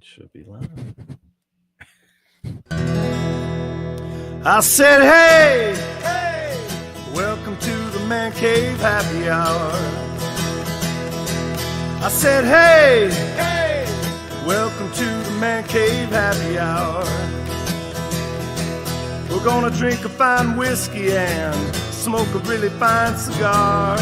should be live. I said, hey, welcome to the Man Cave Happy Hour. I said, hey, welcome to the Man Cave Happy Hour. We're gonna drink a fine whiskey and smoke a really fine cigar.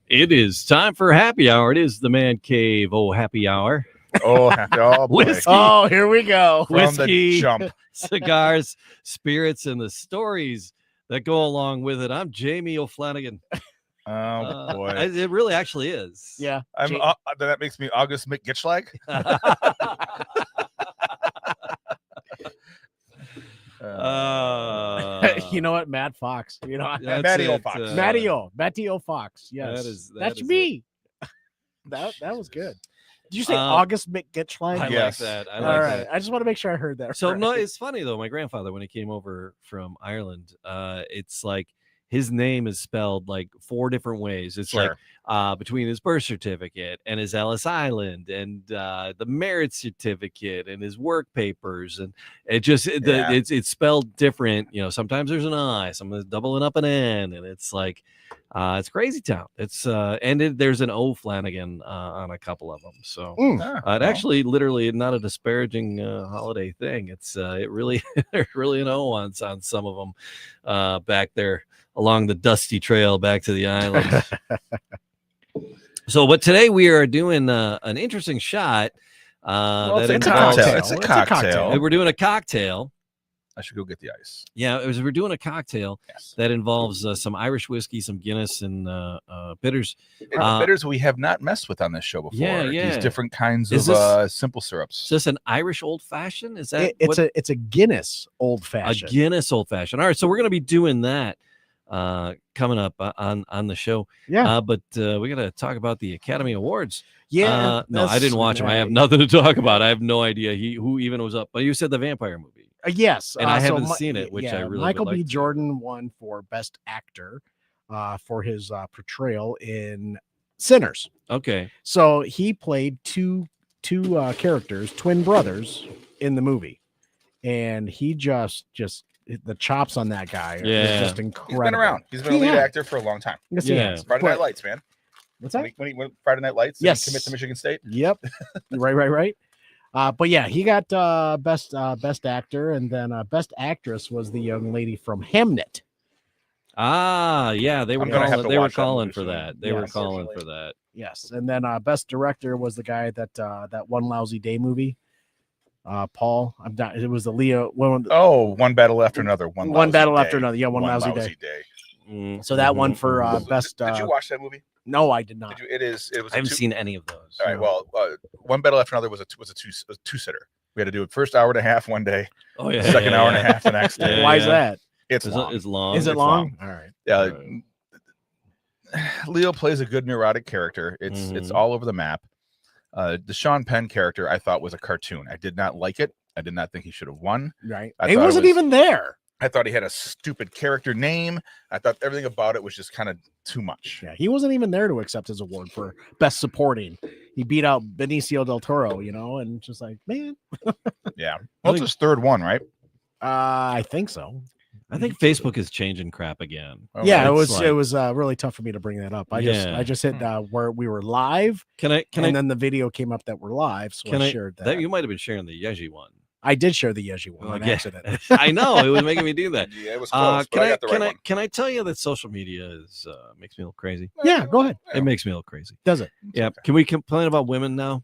It is time for happy hour. It is the Man Cave happy hour. Oh boy. Whiskey. Oh, here we go. From Whiskey, the jump. cigars, spirits, and the stories that go along with it. I'm Jamie O'Flanagan. Oh boy. It really actually is. Yeah. That makes me August McGitschlag. You know what? Matt Fox. You know, Matty Fox. Matty Fox. Yes. That's is me. That was good. Did you say August McGitschlag? I Yes. like that. I like All right. that. I just want to make sure I heard that. So right. no, it's funny though. My grandfather, when he came over from Ireland, it's like his name is spelled like 4 different ways. It's Sure. like between his birth certificate and his Ellis Island and the marriage certificate and his work papers, and it just it's spelled different. You know, sometimes there's an I, sometimes doubling up an N, and it's like it's crazy town. It's there's an O Flanagan on a couple of them. So it actually literally not a disparaging holiday thing. It's it really there's really an O on some of them back there along the dusty trail back to the island. So, but today we are doing an interesting shot. It's a cocktail. It's a cocktail. We're doing a cocktail. I should go get the ice. Yeah, we're doing a cocktail that involves some Irish whiskey, some Guinness, and bitters. Bitters we have not messed with on this show before. Yeah. These different kinds Is of simple syrups. Is this an Irish old fashioned? Is that it's a Guinness old a fashioned? Guinness old fashioned? All right, so we're going to be doing that coming up on the show. Yeah. But we got to talk about the Academy Awards. Yeah. No, I didn't watch them. I have nothing to talk about. I have no idea who even was up. But you said the vampire movie. Yes. And I haven't seen it, which I really Michael would like B. to. Jordan won for Best Actor for his portrayal in Sinners. Okay. So he played two characters, twin brothers, in the movie, and he just the chops on that guy are just incredible. He's been around. He's been a lead actor for a long time. Yes, he Yeah. has. Friday Night Lights, man. What's that? When he went Friday Night Lights, Yes. and he commit to Michigan State. Yep. Right. But yeah, he got best actor, and then best actress was the young lady from Hamnet. Yeah, they were I'm gonna have calling. to They were watch that calling movie for soon. that. They were Yes, calling unfortunately. for that. Yes, and then best director was the guy that One Lousy Day movie. Paul, I'm not. It was the Leo. One battle after another. One battle day. after another. Yeah, one lousy day. Mm, So that mhm, one for mhm. best. Did you watch that movie? No, I did not. It was. I haven't seen any of those. All right. Well, one battle after another was a two-sitter. We had to do it first hour and a half one day, Oh yeah. second hour and a half the next day. Yeah, Why is that? It's Is long. it's long. Is it It's long? All right. Yeah. Leo plays a good neurotic character. It's Mhm. all over the map. The Sean Penn character I thought was a cartoon. I did not like it. I did not think he should have won. Right. I He thought it wasn't was- even there. I thought he had a stupid character name. I thought everything about it was just kind of too much. Yeah, he wasn't even there to accept his award for best supporting. He beat out Benicio del Toro, and just like, man, Yeah. Well, it's his third one, right? I think so. I think Facebook is changing crap again. Oh, Yeah, right. it's it was really tough for me to bring that up. I just hit where we were live, Can and I? then the video came up that we're live, so Can I I? shared that. That you might have been sharing the Yeji one. I did share the Yeji one on Yeah. accident. I know it was making me do that. Yeah, it was close, but I got the right one. Can I tell you that social media is makes me look crazy? Yeah, go ahead. It makes me look crazy. Does it? Yeah. Can we complain about women now?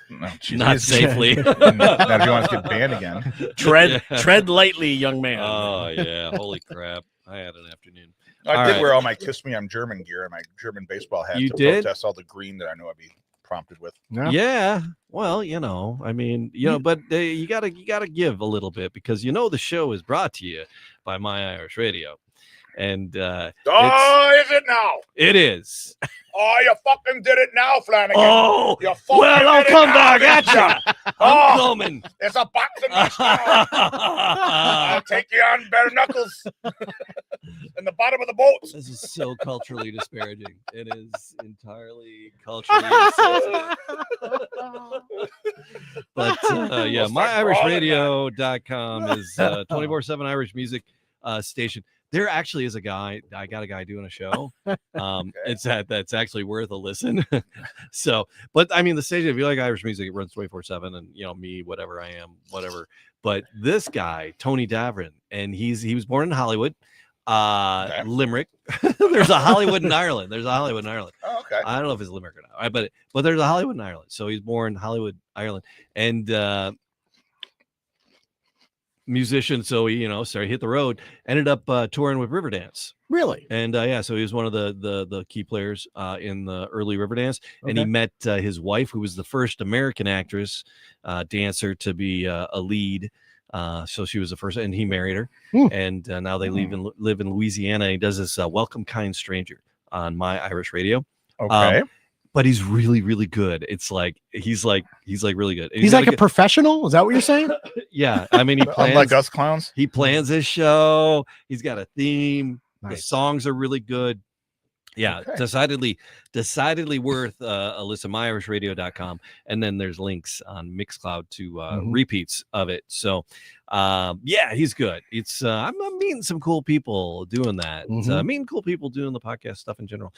No, geez, Not he's- safely. Now, if you want to get banned again, Tread Yeah. tread lightly, young man. Oh yeah! Holy crap! I had an afternoon. I All did right. wear all my "Kiss Me, I'm German" gear and my German baseball hat You to did? protest all the green that I knew I'd be prompted with. Yeah. Well, I mean, but you gotta give a little bit because the show is brought to you by My Irish Radio, and Oh, is it now? it is. Oh, you fucking did it now, Flanagan. Oh, You fucking well, I'll did it come now, back at didn't ya. Oh, I'm coming. it's a boxing match now. I'll take you on bare knuckles. in the bottom of the boat. This is so culturally disparaging. It is entirely culturally insensitive. But yeah, myirishradio.com is 24/7 Irish music station. There actually is a guy. I got a guy doing a show. It's that's actually worth a listen. So, but I mean, the station, if you like Irish music, it runs 24/7, and me, whatever I am, whatever. But this guy, Tony Davrin, and he was born in Hollywood, Limerick. There's a Hollywood in Ireland. Oh, okay. I don't know if it's Limerick or not, but there's a Hollywood in Ireland. So he's born in Hollywood, Ireland, and musician. So he, hit the road, ended up touring with Riverdance. Really? And so he was one of the key players in the early Riverdance, and he met his wife, who was the first American actress dancer to be a lead. So she was the first, and he married her, and now they live in Louisiana. He does this Welcome Kind Stranger on My Irish Radio. Okay. But he's really, really good. It's like he's really good. He's like a professional. Is that what you're saying? Yeah, I mean, he plans, unlike us clowns. He plans his show. He's got a theme. Nice. The songs are really good. Yeah, Okay. decidedly worth a listen. myirishradio.com, and then there's links on Mixcloud to repeats of it. So he's good. It's I'm meeting some cool people doing that. Meeting cool people doing the podcast stuff in general.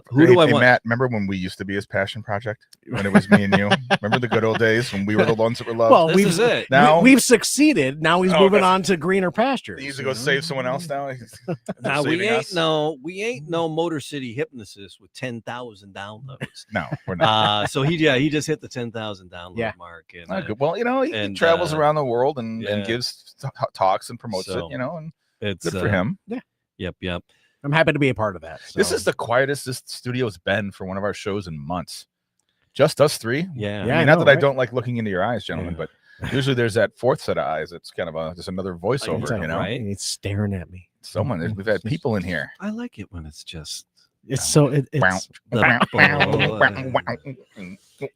Who do I want? Matt, remember when we used to be his passion project, when it was me and you? Remember the good old days when we were the ones that were loved? Well, This is it. Now we've succeeded. Now he's moving on to greener pastures. he used to go save someone else now. Now we Saving ain't us? no Motor City Hypnosis with 10,000 downloads. No, we're not. So he just hit the 10,000 download mark. And Not good. Well, he and, travels around the world and yeah. gives talks and promotes So, it, and it's good for him. Yep. I'm happy to be a part of that. This so. is the quietest this studio's been for one of our shows in months. Just us three. Yeah. Yeah. I mean, I not know, that I right? don't like looking into your eyes, gentlemen, but usually there's that fourth set of eyes. It's kind of just another voiceover, It's right? It's staring at me. We've had people in here. I like it when it's just It's so it's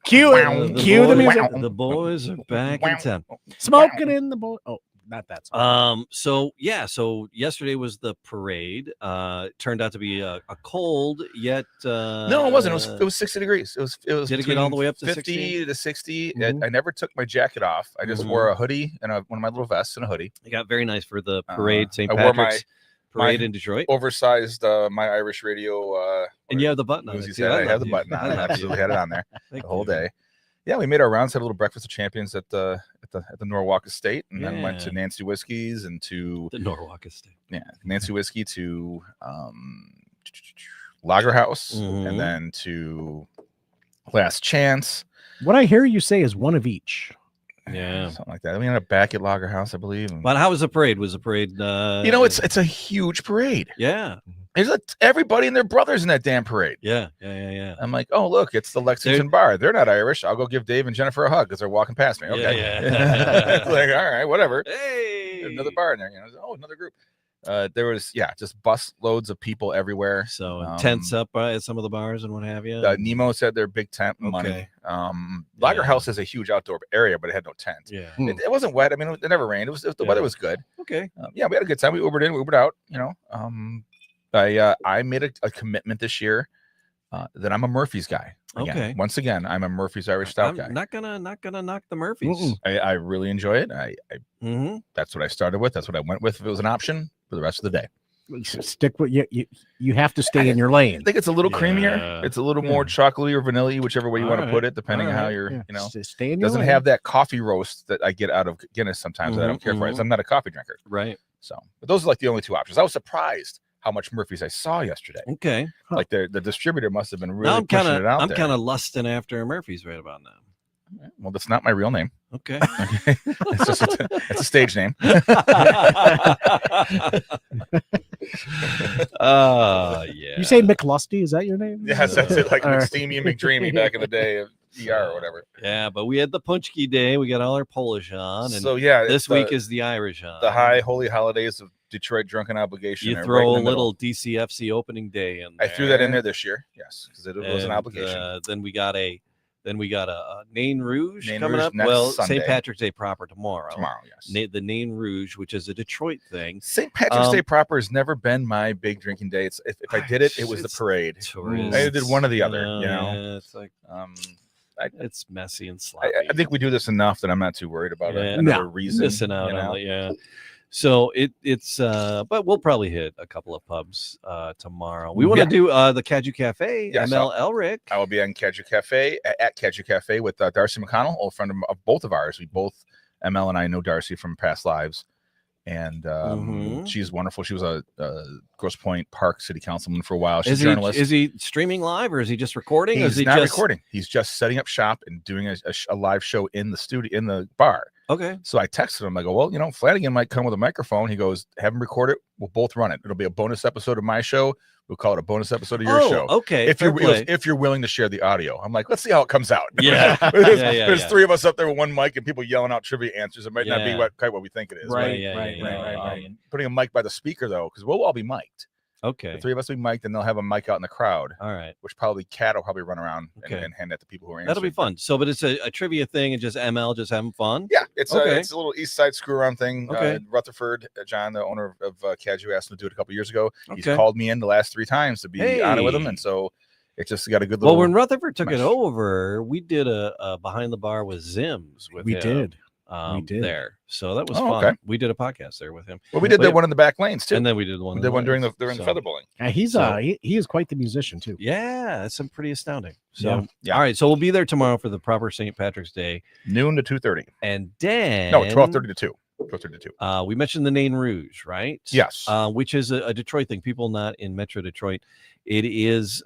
cue the music. The boys are back in town. Smoking in the bowl. Oh, not that song. So yesterday was the parade. Turned out to be a cold yet No, it wasn't. It was 60 degrees. It was Did it get all the way up to 50 60? to 60. Mhm. I never took my jacket off. I just wore a hoodie and one of my little vests and a hoodie. It got very nice for the parade, St. I wore Patrick's parade in Detroit. Oversized My Irish Radio. And you have the button on it. Newsies too. hat. I love have the you. button on. I I love you. absolutely had it on there Thank the whole you. day. Yeah, we made our rounds, had a little breakfast of champions at the Norwalk Estate, and then went to Yeah. Nancy Whiskey's and to The Norwalk Estate. Nancy Whiskey to Lager House, Mhm. and then to Last Chance. What I hear you say is one of each. Yeah. Something like that. We ended up back at Lager House, I believe. And, But how was the parade? Was the parade it's a huge parade. yeah. There's everybody and their brothers in that damn parade. Yeah. I'm like, oh, look, it's the Lexington Bar. They're not Irish. I'll go give Dave and Jennifer a hug because they're walking past me. Okay. Yeah. It's like, all right, whatever. Hey, Another bar in there. Oh, another group. There was, just bus loads of people everywhere. So tents up at some of the bars and what have you. Nemo said their big tent money. Lager House has a huge outdoor area, but it had no tent. Yeah. It wasn't wet. I mean, it never rained. The weather was good. Okay. We had a good time. We Ubered in, we Ubered out. I made a commitment this year that I'm a Murphy's guy. Again. Okay. Once again, I'm a Murphy's Irish Stout I'm guy. not gonna knock the Murphys. I really enjoy it. I That's what I started with. That's what I went with. If it was an option for the rest of the day. Stick with you have to stay in your lane. I think it's a little creamier. Yeah. It's a little more chocolatey or vanilla-y, whichever way you want to put it, depending on how you're, Stay in your doesn't lane. have that coffee roast that I get out of Guinness sometimes that I don't care for. I'm not a coffee drinker. Right. So, but those are like the only two options. I was surprised how much Murphy's I saw yesterday. Okay. Like the distributor must have been Now really I'm pushing it out I'm there. kind of lusting after Murphy's right about now. Well, that's not my real name. Okay. Okay, it's just it's a stage name. Yeah. You say McLusty? Is that your name? Yes, that's it. Like All right. McSteamy and McDreamy back in the day of ER or whatever. Yeah, but we had the Punchki Day. We got all our Polish on, and So yeah, this it's week is the Irish on. the high holy holidays of Detroit Drunken Obligation. You right throw in a the middle. little DCFC opening day in I there. threw that in there this year. Yes, because it was an And, obligation. then we got a Then we got a Nain Rouge Nain coming Rouge up. next Well, Sunday. St. Patrick's Day proper tomorrow. Tomorrow, yes. The Nain Rouge, which is a Detroit thing. St. Patrick's Day proper has never been my big drinking day. If I did it, it was the parade. I did one or the other. Yeah, it's like it's messy and sloppy. I think we do this enough that I'm not too worried about it. No, reason missing out on it. So it's but we'll probably hit a couple of pubs tomorrow. We want to do the Caju Cafe. Yes, ML Elric. I will be on Caju Cafe at Caju Cafe with Darcy McConnell, old friend of both of ours. We both, ML and I, know Darcy from past lives, and she's wonderful. She was a Grosse Pointe Park City Councilman for a while. She's a journalist. Is he streaming live or is he just recording? He's not recording. He's just setting up shop and doing a live show in the studio, in the bar. Okay. So I texted him. I go, well, Flanagan might come with a microphone. He goes, have him record it. We'll both run it. It'll be a bonus episode of my show. We'll call it a bonus episode of your show. Okay. If you're willing to share the audio. I'm like, let's see how it comes out. Yeah. There's three of us up there with one mic and people yelling out trivia answers. It might not be quite what we think it is. Right. Putting a mic by the speaker though, because we'll all be mic'd. Okay. The three of us will be mic'd, and they'll have a mic out in the crowd. All right. Which probably Cat will probably run around and hand that to people who are answering. That'll be fun. So, but it's a trivia thing and just ML just having fun. Yeah, it's a little East Side screw around thing. Okay. Rutherford, John, the owner of Caju, asked him to do it a couple years ago. He's called me in the last 3 times to be on it with him, and so it just got a good little. Well, when Rutherford took it over, we did a behind the bar with Zims with him. We did there, so that was fun. Okay. We did a podcast there with him. Well, we did that one in the back lanes too, and then we did one. We did one during the feather bowling. He is quite the musician too. Yeah, that's pretty astounding. So all right, so we'll be there tomorrow for the proper St. Patrick's Day, noon to 2:30, and then 12:30 to 2. 12:30 to 2. We mentioned the Nain Rouge, right? Yes. Which is a Detroit thing. People not in Metro Detroit. It is.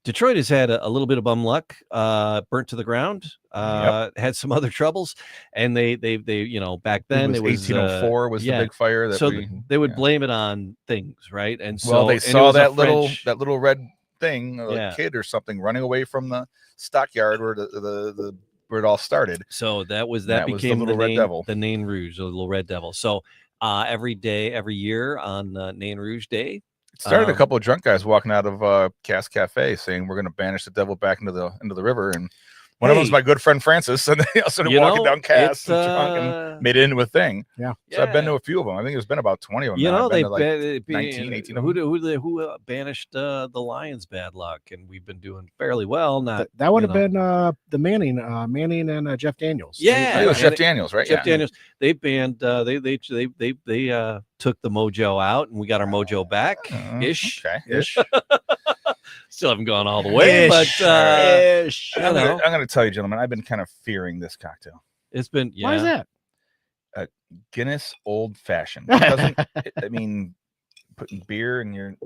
Detroit has had a little bit of bum luck, burnt to the ground, had some other troubles, and they back then it was 1804 was the big fire that so they would blame it on things, right? And so they saw that little red thing, a kid or something running away from the stockyard where the where it all started. So that became the little red devil, the Nain Rouge, the little red devil. So every year on Nain Rouge Day. It started a couple of drunk guys walking out of Cass Cafe saying we're going to banish the devil back into the river, and one of them was my good friend Francis, and they also started walking down Cass and drunk and made it into a thing. Yeah, so I've been to a few of them. I think there's been about 20 of them. They've 19, 18 of them. Who banished the Lions' bad luck, and we've been doing fairly well. That would have been the Manning and Jeff Daniels. Yeah, it was Jeff Daniels, right? Jeff Daniels. They banned. They took the mojo out, and we got our mojo back ish. Still haven't gone all the way, but I'm going to tell you, gentlemen, I've been kind of fearing this cocktail. It's been Why is that? Guinness Old Fashioned. Putting beer in your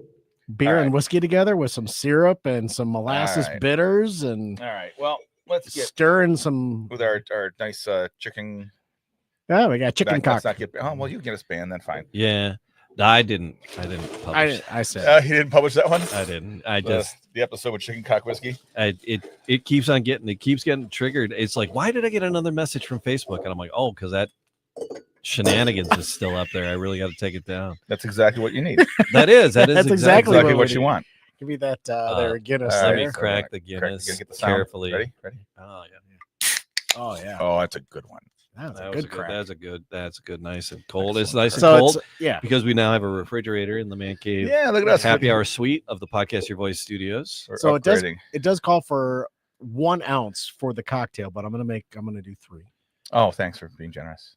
and whiskey together with some syrup and some molasses bitters and all right. Well, let's get stirring some with our nice chicken. Oh, we got chicken cock. Well, you get us banned, then fine. Yeah. No, I didn't publish. I said he didn't publish that one. I didn't. I just the episode with chicken cock whiskey. It keeps on getting triggered. It's like, why did I get another message from Facebook? And I'm like, oh, because that shenanigans is still up there. I really got to take it down. That's exactly what you need. That is exactly what you want. Give me that there Guinness. Let me crack the Guinness carefully. Ready? Oh yeah. Oh, that's a good one. That's a good, nice and cold. Excellent. It's nice and cold. Because we now have a refrigerator in the man cave. Yeah, look at us. Happy hour suite of the Podcast Your Voice studios. So it does call for 1 ounce for the cocktail, but I'm gonna do 3. Oh, thanks for being generous.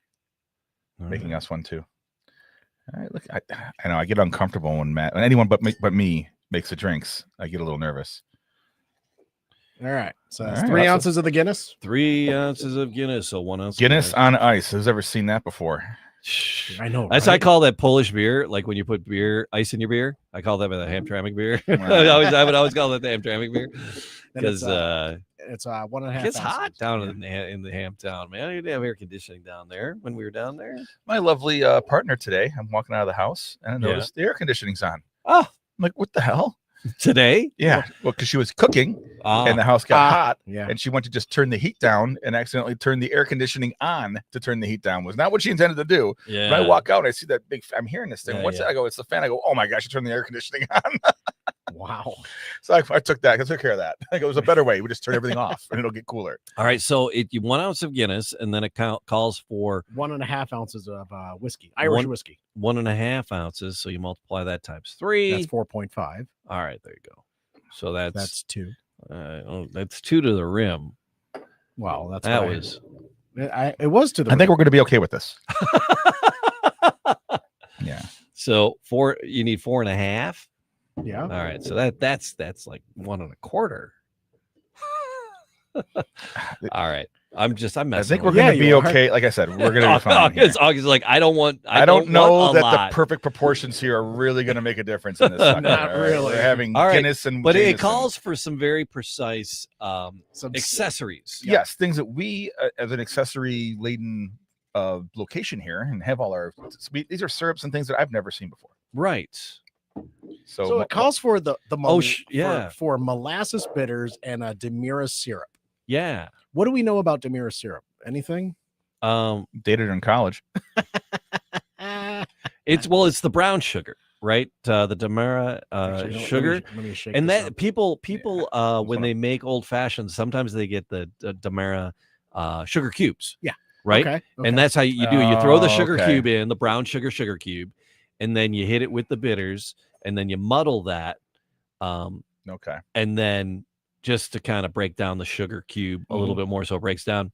Making us one too. All right, look, I know I get uncomfortable when anyone but me makes the drinks. I get a little nervous. All right, so that's 3 ounces of the Guinness. 3 ounces of Guinness, so 1 ounce. Guinness on ice. Who's ever seen that before? I know. That's I call that Polish beer, like when you put ice in your beer. I call that the Hamtramck beer. I would always call that the Hamtramck beer because it's 1.5. It's hot down in the Hamtown, man. You didn't have air conditioning down there when we were down there. My lovely partner today. I'm walking out of the house and I noticed the air conditioning's on. Oh, I'm like, what the hell? Today? Yeah. Well, because she was cooking and the house got hot. Yeah. And she went to just turn the heat down and accidentally turned the air conditioning on to turn the heat down. Was not what she intended to do. Yeah. When I walk out, I see that I'm hearing this thing. What's that? I go, it's the fan. I go, oh my gosh, you turned the air conditioning on. Wow. Wow. So I took that. I took care of that. Like, it was a better way. We just turn everything off, and it'll get cooler. All right, so 1 ounce of Guinness, and then it calls for 1.5 ounces of whiskey, Irish whiskey. 1.5 ounces. So you multiply that times 3. That's 4.5. All right, there you go. So that's 2. That's 2 to the rim. Wow, that's that what was. It was to the. I think we're going to be okay with this. Yeah. So you need 4.5. Yeah. All right. So that's like 1.25. All right. I'm messing. I think we're with going to you be are. okay. Like I said, we're going to be fine. here. August like I don't know want a that lot. the perfect proportions here are really going to make a difference in this. Sucker, Not all right? really. We're having All right, Guinness and but it Jameson. calls for some very precise Some accessories. Yes, things that we, as an accessory laden location here, and have all our. These are syrups and things that I've never seen before. Right. So it calls for yeah. for molasses bitters and a Demerara syrup. Yeah. What do we know about Demerara syrup? Anything? Dated in college. It's the brown sugar, right? The Demerara Actually, sugar. Let me shake And this that up. people when fun. they make old fashions, sometimes they get the Demerara sugar cubes. Yeah. Right. Okay. And that's how you do it. You throw the sugar okay. cube in, the brown sugar cube, and then you hit it with the bitters, and then you muddle that. Okay. And then just to kind of break down the sugar cube a little bit more, so it breaks down.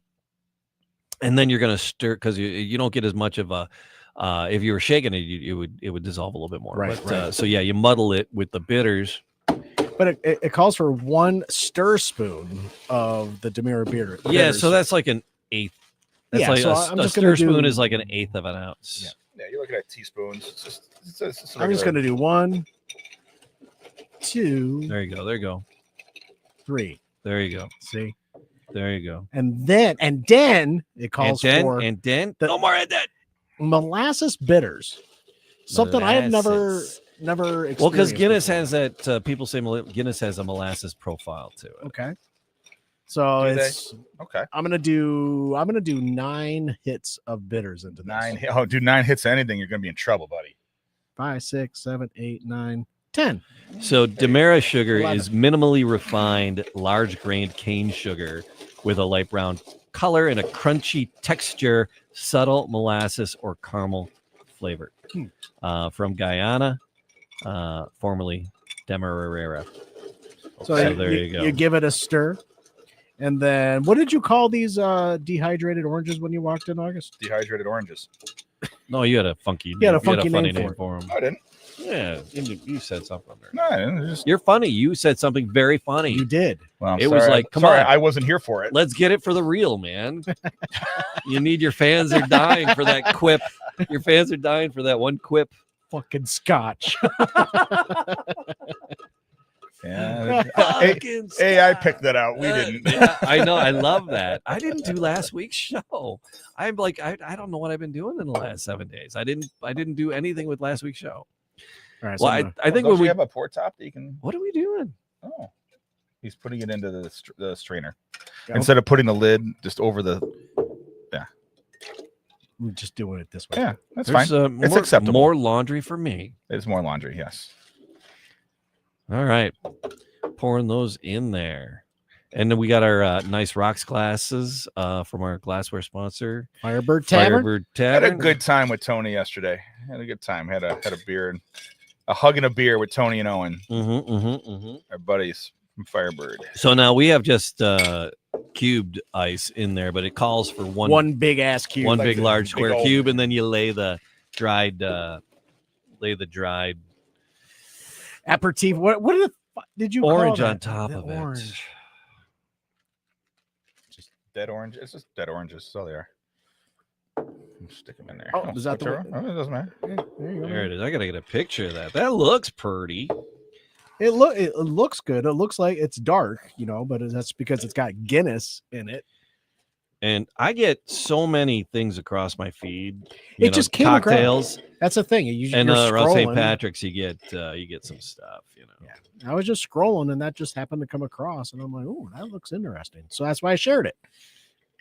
And then you're going to stir, because you don't get as much of a. If you were shaking it, it would dissolve a little bit more. Right, But, right. So yeah, you muddle it with the bitters. But it calls for 1 stir spoon of the Demerara beer. Yeah, bitters. so that's like an eighth. That's Yeah, like so a I'm just stir gonna spoon do- is like an eighth of an ounce. Yeah. Yeah, you're looking at teaspoons. It's just I'm just going to do 1, 2, There you go. There you go. 3. There you go. See? There you go. And then it calls for and then the- no more at that. molasses bitters. Something I have never experienced. Well, because Guinness before. has that. People say Guinness has a molasses profile to it. Okay. So Do they? it's okay. I'm gonna do 9 hits of bitters into this. 9. Oh, do 9 hits of anything, you're going to be in trouble, buddy. 5, 6, 7, 8, 9, 10. So Demerara sugar 11. is minimally refined, large-grained cane sugar with a light brown color and a crunchy texture, subtle molasses or caramel flavor. From Guyana, formerly Demerara. So there you go. You give it a stir. And then what did you call these dehydrated oranges when you walked in, August? Dehydrated oranges. No, you had a funky. You had a funny name name for them. No, I didn't. Yeah, you said something there. No, I didn't. Just, You're funny. You said something very funny. You did. well, I'm It was sorry. like, come Sorry, on. I wasn't here for it. Let's get it for the real, man. You need your fans are dying for that quip. Your fans are dying for that one quip. Fucking scotch. Yeah. Fucking Hey, I Scott. picked that out. We didn't. Yeah, I know. I love that. I didn't do last week's show. I'm like, I don't know what I've been doing in the last 7 days. I didn't do anything with last week's show. All right, Well, I think when we have a pour top that you can. what are we doing? Oh, he's putting it into the strainer Go. instead of putting the lid just over the. I'm just doing it this way. Yeah, that's There's, fine. It's more, acceptable. More laundry for me. It's more laundry. Yes. All right, pouring those in there, and then we got our nice rocks glasses from our glassware sponsor, Firebird Tavern. Firebird Had Tavern. a good time with Tony yesterday. Had a good time. Had a beer and a hug and a beer with Tony and Owen, our buddies from Firebird. So now we have just cubed ice in there, but it calls for One big ass cube. one like big this. large big square old- cube, and then you lay the dried aperitif. What did you orange call on that? top The of it. orange. Just dead orange. It's just dead oranges. So they are. Stick them in there. Oh, is that the whichever. Oh, it doesn't matter. Yeah, there you go. There it is. I gotta get a picture of that. That looks pretty. It looks good. It looks like it's dark, but that's because it's got Guinness in it. And I get so many things across my feed. It just came across. cocktails That's the thing. and You're around St. scrolling. Patrick's you get some stuff. Yeah. I was just scrolling and that just happened to come across, and I'm like, oh, that looks interesting. So that's why I shared it.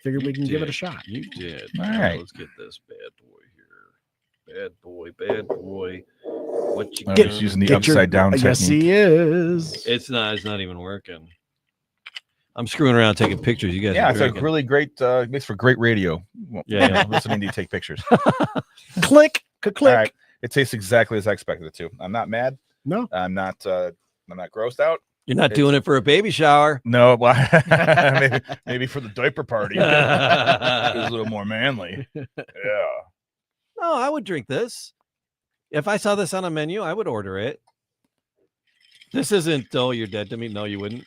Figured we can give it a shot. You did. All right. Let's get this bad boy here. Bad boy. What you He's using the upside down technique. Yes, he is. It's not even working. I'm screwing around taking pictures. You guys Yeah, are it's drinking. a really great makes for great radio. Yeah. Listening to you take pictures. Click. All right. It tastes exactly as I expected it to. I'm not mad. No. I'm not grossed out. You're not doing it for a baby shower. No, well, maybe for the diaper party. It's a little more manly. Yeah. No, I would drink this. If I saw this on a menu, I would order it. This isn't, oh, you're dead to me. No, you wouldn't.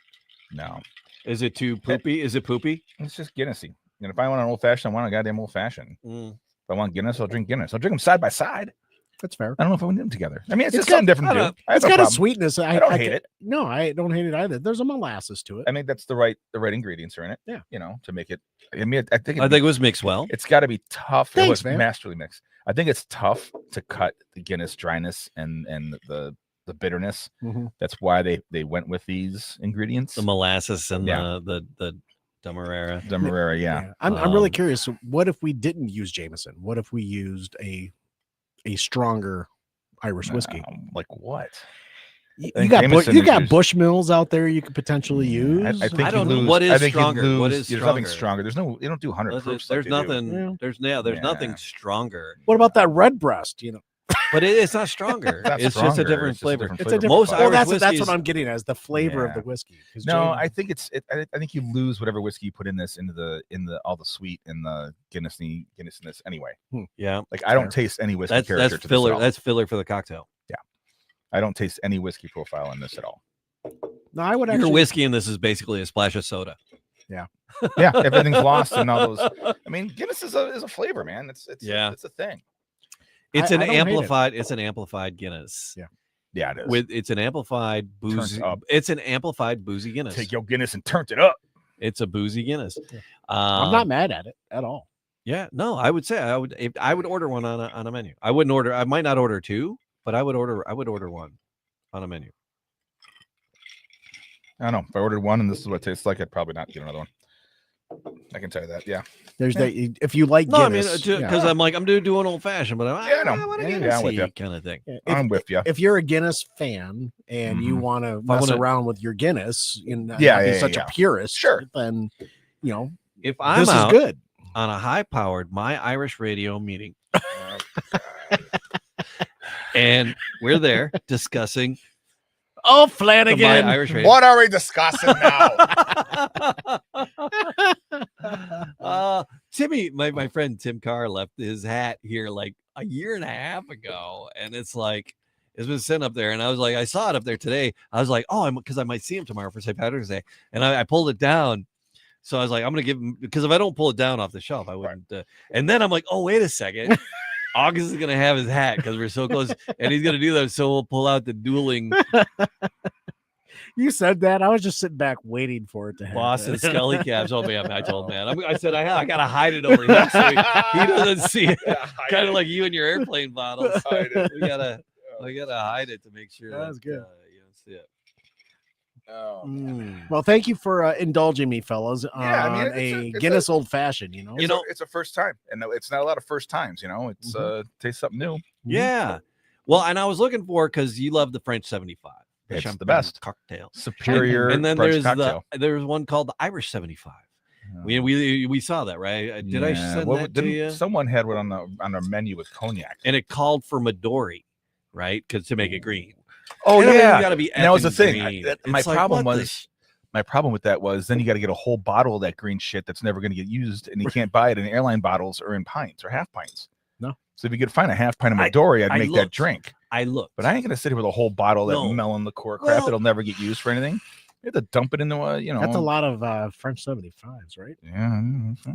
No. Is it too poopy? Is it poopy? It's just Guinnessy. And if I want an old fashioned, I want a goddamn old fashioned. Mm. If I want Guinness, I'll drink Guinness. I'll drink them side by side. That's fair. I don't know if I want them together. I mean, it's just something different to do. It's got a sweetness. I don't hate it. No, I don't hate it either. There's a molasses to it. I mean, that's the right ingredients are in it. Yeah. You know, to make it. I mean, I think it was mixed well. It's got to be tough. Thanks, it was man. masterly mixed. I think it's tough to cut the Guinness dryness and the bitterness. Mm-hmm. That's why they went with these ingredients. The molasses and the Demerara. Yeah. I'm really curious. What if we didn't use Jameson? What if we used a stronger Irish whiskey? Like what? You got Bushmills out there you could potentially use. I think I don't know what is stronger. What is there's stronger? nothing stronger. They don't do 100 proofs. There's nothing. Yeah. There's nothing stronger. What about that red breast? You know, but it's not stronger. It's just a different flavor. It's a different. Most flavor. Irish That's what I'm getting at, is the flavor of the whiskey. No, I think I think you lose whatever whiskey you put in this into the all the sweet and the Guinnessness anyway. Yeah, like I don't taste any whiskey character. That's filler. That's filler for the cocktail. Yeah, I don't taste any whiskey profile in this at all. No, I would. Your whiskey in this is basically a splash of soda. Yeah, yeah. Everything's lost in all those. I mean, Guinness is a flavor, man. It's a thing. It's an amplified. It's an amplified Guinness. Yeah, yeah, it is. It's an amplified boozy. It's an amplified boozy Guinness. Take your Guinness and turn it up. It's a boozy Guinness. Yeah. I'm not mad at it at all. Yeah, no, I would say I would order one on a menu. I wouldn't order. I might not order two, but I would order one on a menu. I don't know. If I ordered one and this is what it tastes like, I'd probably not get another one. I can tell you that. Yeah. There's that. If you like Guinness, because I'm like, I'm doing old fashioned, but I want to Guinness kind of thing. Yeah, I'm with you. If you're a Guinness fan and you want to mess around with your Guinness and be such a purist, then if I'm this out is good on a high-powered My Irish Radio meeting, and we're there discussing. Oh, Flanagan! What are we discussing now? Timmy, my friend Tim Carr left his hat here like a year and a half ago, and it's been sitting up there, and I was like, I saw it up there today. I was like, because I might see him tomorrow for St. Patrick's Day, and I pulled it down. So I was like, I'm gonna give him, because if I don't pull it down off the shelf, I wouldn't. And then I'm like, oh, wait a second. August is gonna have his hat because we're so close, and he's gonna do that. So we'll pull out the dueling. You said that. I was just sitting back waiting for it to happen. Boston Scully caps. Oh man, I told man. I said I gotta hide it over here so he doesn't see it. Kind of like you and your airplane bottles. We gotta hide it to make sure that's good. You don't see it. Oh, well, thank you for indulging me, fellas, on a Guinness old fashioned. It's a first time, and it's not a lot of first times. It's taste something new. Yeah. Well, and I was looking for, because you love the French 75. It's the best cocktail, superior. And then French there's one called the Irish 75. We saw that, right? Did I send that to you? Someone had one on their menu with cognac, and it called for Midori, right? Because to make it green. Oh, and yeah, you gotta be. And that was the thing. My problem with that was then you got to get a whole bottle of that green shit that's never going to get used, and you can't buy it in airline bottles or in pints or half pints. No. So if you could find a half pint of Midori, I'd make that drink. I looked, but I ain't gonna sit here with a whole bottle of that melon liqueur crap that'll never get used for anything. You have to dump it into That's a lot of French 75s, right?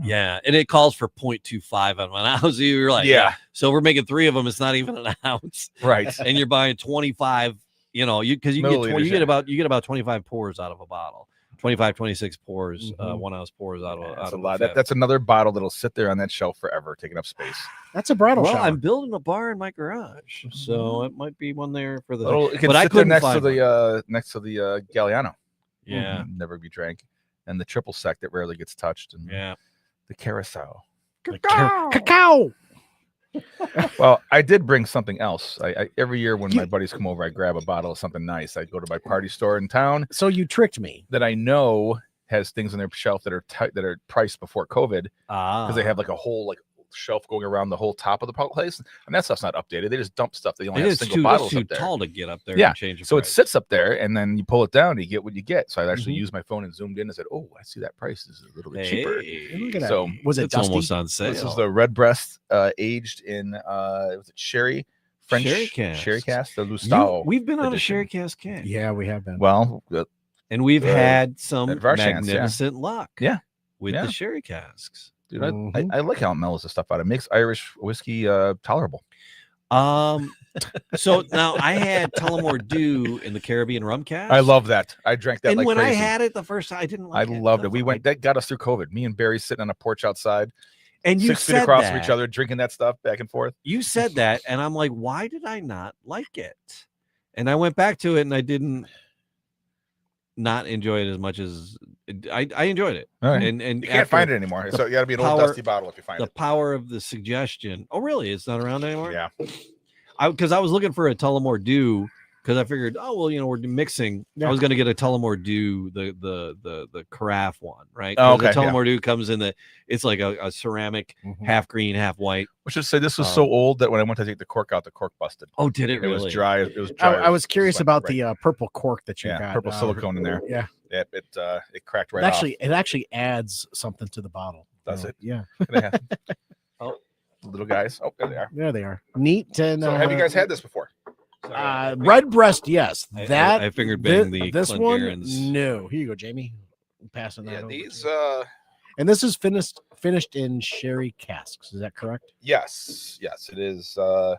Yeah, and it calls for 0.25 on one ounce. You were like, so we're making 3 of them. It's not even an ounce, right? And you're buying 25. Because you get about 25 pours out of a bottle. 25, 26 pours, 1 ounce pours out of a lot. That's another bottle that'll sit there on that shelf forever, taking up space. That's a bridal shower. I'm building a bar in my garage, so it might be one there for the. But I couldn't next to the Galliano. Yeah, never be drank, and the triple sec that rarely gets touched, and the carousel. Cacao. Well, I did bring something else. I every year when my buddies come over, I grab a bottle of something nice. I go to my party store in town. So you tricked me. That I know has things on their shelf that are that are priced before COVID because they have like a whole like shelf going around the whole top of the place, and that stuff's not updated. They just dump stuff. They only have single bottles up there. Too tall to get up there. Yeah, and change so it sits up there, and then you pull it down, and you get what you get. So I actually used my phone and zoomed in and said, "Oh, I see that price is a little bit cheaper." Look at So was it dusty? almost on sale? This is the Redbreast, aged in was it sherry? French sherry cask, the Lustau. We've been on a edition. sherry cask can. Yeah, we have been. Well, and we've had some Varchans, magnificent luck. Yeah. With the sherry casks. Dude, I like how it mellows the stuff out. It makes Irish whiskey tolerable. So now I had Tullamore Dew in the Caribbean rum cask. I love that. I drank that. And like when crazy. I had it the first time, I didn't like it. I loved it. We went. That got us through COVID. Me and Barry sitting on a porch outside, and you 6 feet said across that. from each other, drinking that stuff back and forth. You said that, and I'm like, why did I not like it? And I went back to it, and I didn't not enjoy it as much as I enjoyed it. All right. And you can't find it anymore. So you got to be an old dusty bottle if you find it. The power of the suggestion. Oh, really? It's not around anymore? Yeah. Because I was looking for a Tullamore Dew because I figured, oh well, we're mixing. Yeah. I was going to get a Tullamore Dew, the carafe one, right? Oh, okay, the Tullamore Dew comes in it's like a ceramic, half green, half white. I should say this was so old that when I went to take the cork out, the cork busted. Oh, did it? It really? was dry. It was dry. I was curious about the purple cork that you got. Purple silicone in there. Yeah. It cracked right off. It actually adds something to the bottle. Does it? Yeah. Oh, little guys. Oh, there they are. There they are. Neat. And so have you guys had this before? Redbreast, yes. I figured bang this one. Glengarans. No. Here you go, Jamie. I'm passing that. Yeah, over these. And this is finished in sherry casks. Is that correct? Yes, it is. I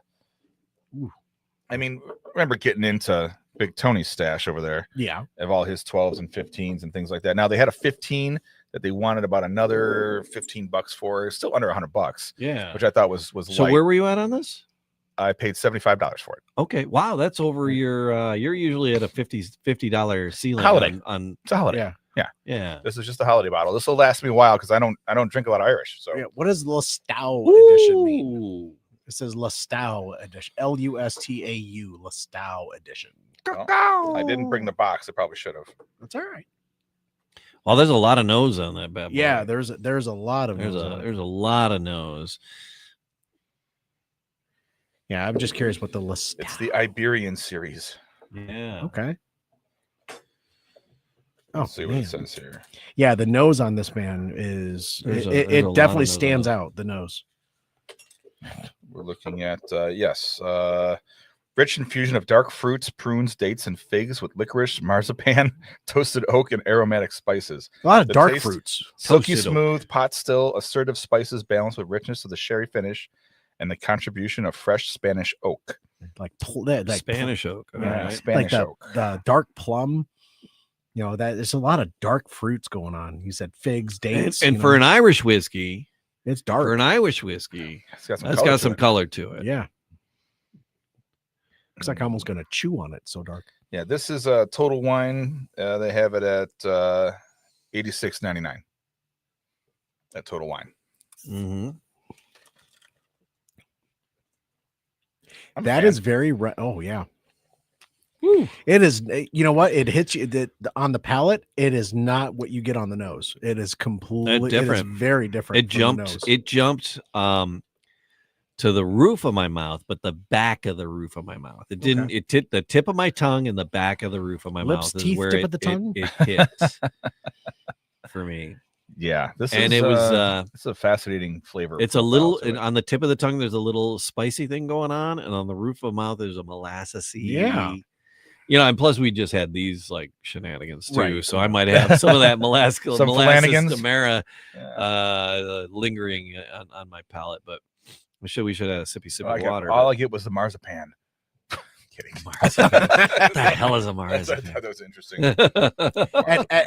mean, remember getting into Big Tony's stash over there? Yeah, of all his 12s and 15s and things like that. Now they had a 15 that they wanted about another $15 for, still under $100. Yeah, which I thought was so light. Where were you at on this? I paid $75 for it. Okay, wow, that's over your. You're usually at a $50 ceiling. Holiday on it's a holiday. Yeah. This is just a holiday bottle. This will last me a while because I don't drink a lot of Irish. So what does Lustau edition mean? It says Lustau edition. Lustau Lustau edition. Well, I didn't bring the box. I probably should have. That's all right. Well, there's a lot of nose on that bad boy. Yeah, there's a lot of there's a lot of nose. Yeah, I'm just curious what the Lustau. It's the Iberian series. Yeah. Okay. Let's see what it says here. Yeah, the nose on this man is it definitely stands out. The nose. We're looking at rich infusion of dark fruits, prunes, dates, and figs with licorice, marzipan, toasted oak, and aromatic spices. A lot of dark fruits. Silky smooth, pot still, assertive spices balanced with richness of the sherry finish and the contribution of fresh Spanish oak. Like Spanish oak. Yeah, right. Spanish oak. The dark plum. You know, that there's a lot of dark fruits going on. You said figs, dates. And for an Irish whiskey, it's dark. For an Irish whiskey, it's got some color to it. Yeah. Looks like I'm almost going to chew on it. So dark. Yeah, this is a Total Wine. They have it at $86.99 at Total Wine. Mm-hmm. That is very oh yeah. Woo. It is. You know what? It hits you on the palate. It is not what you get on the nose. It is completely different. It is very different. It jumped to the roof of my mouth, but the back of the roof of my mouth. It didn't. Okay. It hit the tip of my tongue and the back of the roof of my mouth. Teeth, is where tip of the tongue. It hits for me. Yeah, it's a fascinating flavor. It's a little on the tip of the tongue. There's a little spicy thing going on, and on the roof of the mouth, there's a molassesy. Yeah. You know, and plus we just had these like shenanigans too, right. So I might have some of that molasses Demerara lingering on my palate. But we should have a sippy of water. All I get was the marzipan. Kidding. What the hell is a marzipan? That was interesting.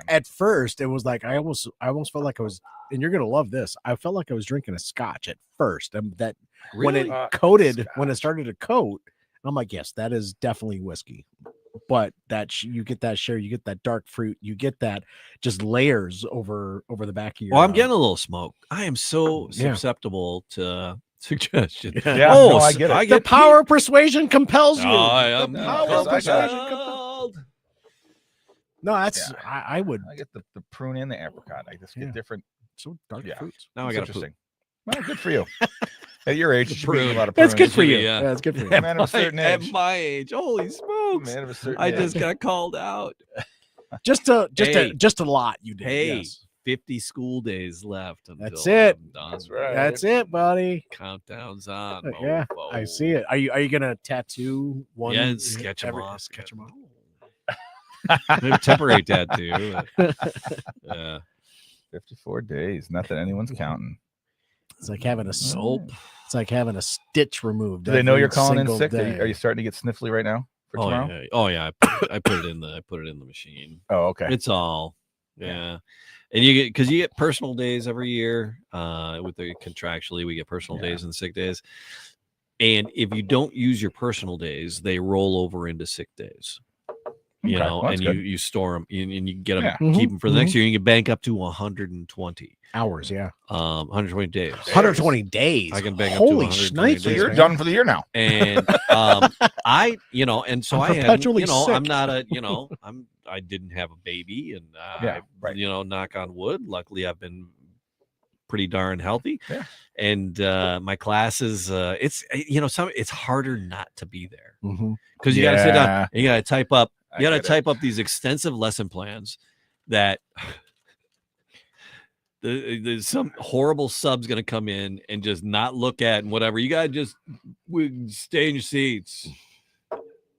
At first, it was like I almost felt like I was, and you're gonna love this. I felt like I was drinking a scotch at first, and that really? When it coated, when it started to coat, I'm like, yes, that is definitely whiskey. But that you get that sherry, you get that dark fruit, you get that just layers over the back of your. Well, I'm getting a little smoke. I am so susceptible to suggestion. Yeah, no, I get it. The power of persuasion compels you. The power of persuasion compels. No, that's I would. I get the prune and the apricot. I just get different. So dark fruits. Now I got interesting. Well, good for you. At your age, you should be eating a lot of That's prunes. good for you. Yeah, that's good for you. Man of a certain at age. my age, holy smokes! Man of a certain I age. just got called out. Just a lot you did. Hey, yes. 50 school days left. That's it. I'm done. That's right. That's it, buddy. Countdown's on. Yeah, mofo. I see it. Are you gonna tattoo one? Yeah, sketch them off. Sketch them off. Temporary tattoo. Yeah. 54 days. Not that anyone's counting. It's like having a soap. It's like having a stitch removed. Do they know you're every calling in single sick? day. Are you starting to get sniffly right now for tomorrow? Yeah. Oh yeah. I put it in the machine. Oh, okay. It's all and you get personal days every year. With the contractually, we get personal days and sick days. And if you don't use your personal days, they roll over into sick days. You know, well, and you store them and you get them, Yeah. keep them for the next year. And you can bank up to 120 hours. Yeah, 120 days. 120 days. I can bank Holy up to 120 shnikes, So days. you're done for the year now. And I, and so I had, perpetually I'm sick. not a, I didn't have a baby, and knock on wood. Luckily, I've been pretty darn healthy. Yeah. And my classes, it's harder not to be there because you Yeah. got to sit down, and you got to type up. I You got to get it. type up these extensive lesson plans that there's some horrible sub's going to come in and just not look at and whatever. You got to just stay in your seats.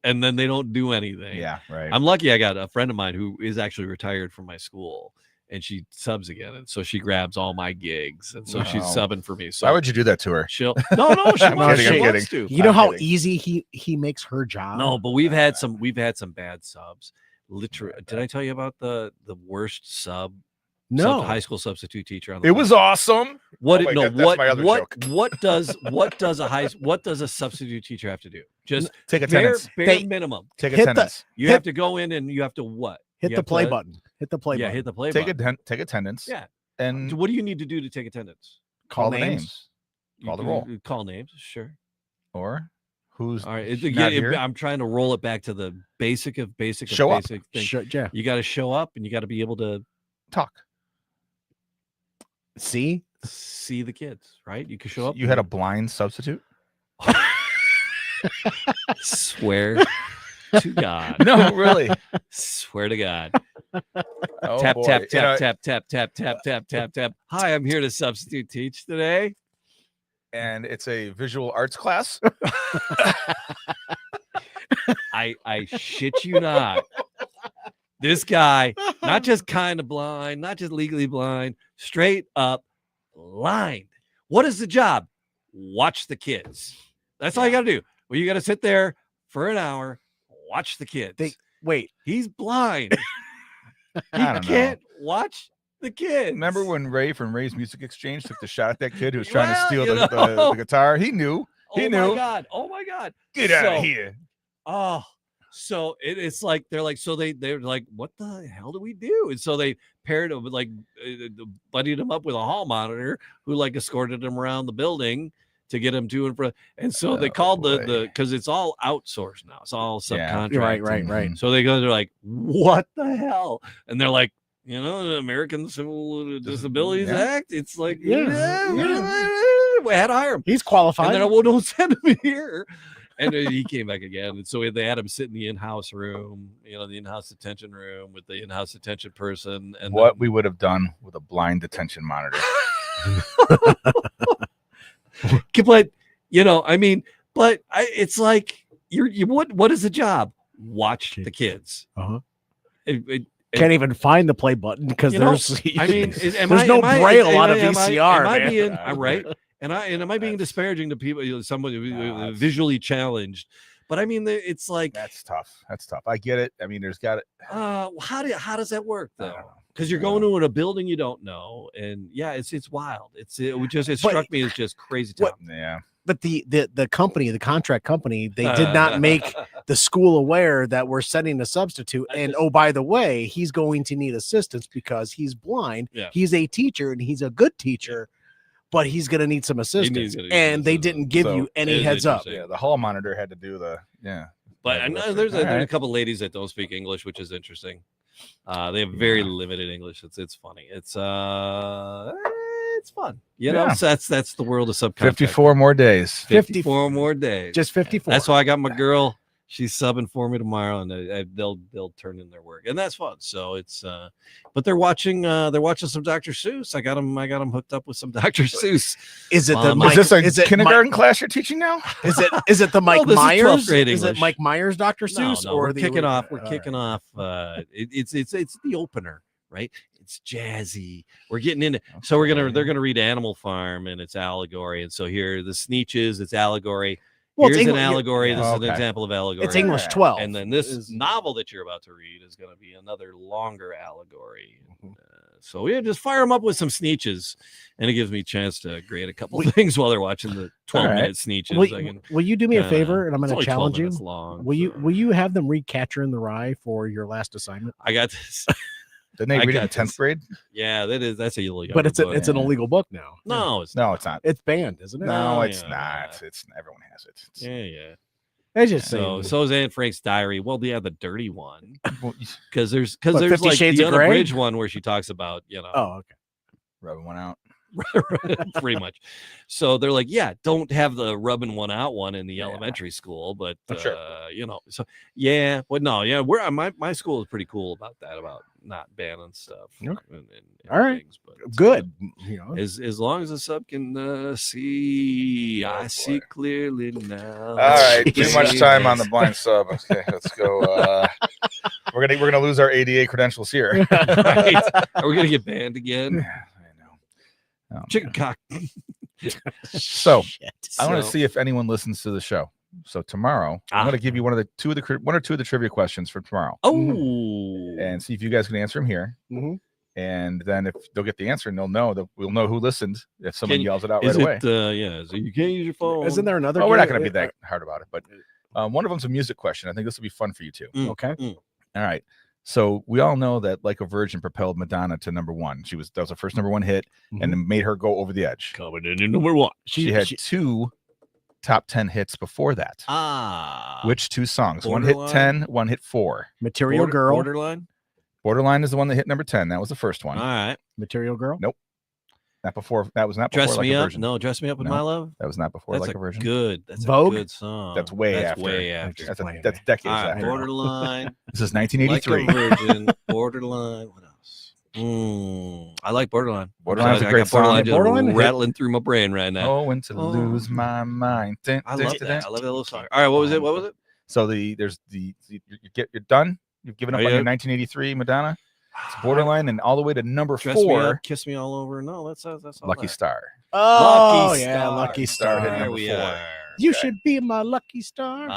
And then they don't do anything. Yeah, right. I'm lucky I got a friend of mine who is actually retired from my school, and she subs again. And so she grabs all my gigs. And so she's subbing for me. So why would you do that to her? She'll no, she I'm wants, kidding, she I'm wants kidding. to. You know I'm how kidding. easy he makes her job. No, but we've had some bad subs. Literally, did I tell you about the worst No. high school substitute teacher on the It was awesome. what Oh my no God, that's my other joke. what does a substitute teacher have to do? Just Take attendance. bare minimum. Take hit the- attendance. You have to go in and you have to what? Hit You the have play to- button. Hit the play Yeah, button. hit the play Take button. take attendance. Yeah. And What do you need to do to take attendance? call the names. You Call the do- roll. Call names, sure. Or who's All right. not here? I'm trying to roll it back to the basic of Show up. basic thing. Yeah. You got to show up and you got to be able to talk. See? see the kids, right? You can show up. You had a blind substitute? Swear to God. No, really. Swear to God. Oh, Tap, boy. tap, You tap, know, tap, tap, tap, tap, tap, tap, tap. Hi, I'm here to substitute teach today. And it's a visual arts class. I shit you not. This guy, not just kind of blind, not just legally blind, straight up blind. What is the job? Watch the kids. That's all you got to do. Well, you got to sit there for an hour, watch the kids. Wait. He's blind. He I don't know. can't watch the kids. Remember when Ray from Ray's Music Exchange took the shot at that kid who was trying to Well, steal you the know. guitar? He knew. He Oh knew. my God. Oh my God. Get out So- of here. Oh, so it's like they're like, what the hell do we do? And so they paired him with buddied him up with a hall monitor who like escorted him around the building to get him to and fro. And so they called the because it's all outsourced now. It's all subcontract. Right. So they're like, what the hell? And they're like, the American Civil Disabilities Act. It's like, we had to hire him. He's qualified. And then, well, don't send him here. And then he came back again. And so they had him sit in the in-house room, the in-house detention room with the in-house detention person. And What we would have done with a blind detention monitor. but it's like what is the job? Watch the kids. Uh-huh. It- Can't even find the play button because there's there's no braille on a VCR. Am I man. being right? And am I being disparaging to people? Someone visually challenged, but I mean, it's like That's tough. I get it. I mean, there's got it. how does that work I though? don't know. Because you're going to a building you don't know, and it's wild. It struck me as just crazy town. Yeah. But the contract company, they did not make the school aware that we're sending a substitute. And oh, by the way, he's going to need assistance because he's blind. Yeah. He's a teacher and he's a good teacher. but he's going to need some assistance. And they didn't give you any heads up. Yeah, the hall monitor had to do the But I know there's a couple ladies that don't speak English, which is interesting. They have very limited English. It's funny. It's fun. You know, so that's the world of subcontract. 54 more days. 54 more days. Just 54. That's why I got my girl. She's subbing for me tomorrow, and they'll turn in their work, and that's fun. So it's but they're watching some Dr. Seuss. I got them hooked up with some Dr. Seuss. Is it is this a kindergarten class you're teaching now? Is it the Mike Myers? Is it Mike Myers Dr. Seuss? No, or we're kicking off. We're kicking off. It's the opener, right? It's jazzy. We're getting into. So they're gonna read Animal Farm, and it's allegory, and so here the Sneetches, it's allegory. Well, here's an allegory. This is an example of allegory. It's English 12. And then this novel that you're about to read is going to be another longer allegory. So yeah, just fire them up with some Sneetches, and it gives me a chance to grade a couple things while they're watching the 12-minute Sneetches. Will you do me a favor, and I'm going to challenge you? Long, will you have them read Catcher in the Rye for your last assignment? I got this. Didn't they read it in 10th grade? Yeah, that's a illegal. But it's an illegal book now. No, it's not. It's banned, isn't it? No, it's not. It's everyone has it. Yeah. I just say so is Anne Frank's diary. Well, yeah, the dirty one, because there's 50 like Shades the of Grey? unabridged one where she talks about Oh, okay. Rubbing one out. Pretty much. So they're like, yeah, don't have the rubbing one out one in the elementary school, but sure. So yeah, but no, yeah, we're my school is pretty cool about that, about not banning stuff. Okay. And all right, things, but good. As long as the sub can see, I see clearly now. All right, too much time on the blind sub. Okay, let's go. We're gonna lose our ADA credentials here. Right? Are we gonna get banned again? Chicken cock. So I want to see if anyone listens to the show. So tomorrow I'm going to give you one or two of the trivia questions for tomorrow. Oh, and see if you guys can answer them here. Mm-hmm. And then if they'll get the answer, and we'll know who listened if someone yells it out right away. So you can't use your phone. Isn't there another? Oh, we're not going to be that hard about it. But one of them's a music question. I think this will be fun for you too. Okay. All right. So we all know that Like a Virgin propelled Madonna to number one. That was her first number one hit, and it made her go over the edge. Coming in at number one. She had two top 10 hits before that. Which two songs? Borderline? One hit 10, one hit 4. Material Girl. Borderline is the one that hit number 10. That was the first one. All right. Material Girl. Nope. That was not before Dress Like Me a Up. Virgin. No, Dress Me Up with My Love. That was not before Like a Virgin. That's Vogue? a good song. That's way after. That's decades after. Borderline. This is 1983. Like a Virgin. Borderline. What else? I like Borderline. Borderline's a great song. Borderline rattling through my brain right now. Oh, when to lose my mind. I love that. I love that little song. All right, what was it? So you're done. You've given up on your 1983 Madonna. It's Borderline and all the way to number 4. Me Up, Kiss Me All Over. No, that's all Lucky Star. Oh, Lucky yeah, Star. Lucky Star. Hit number 4. You should be my lucky star.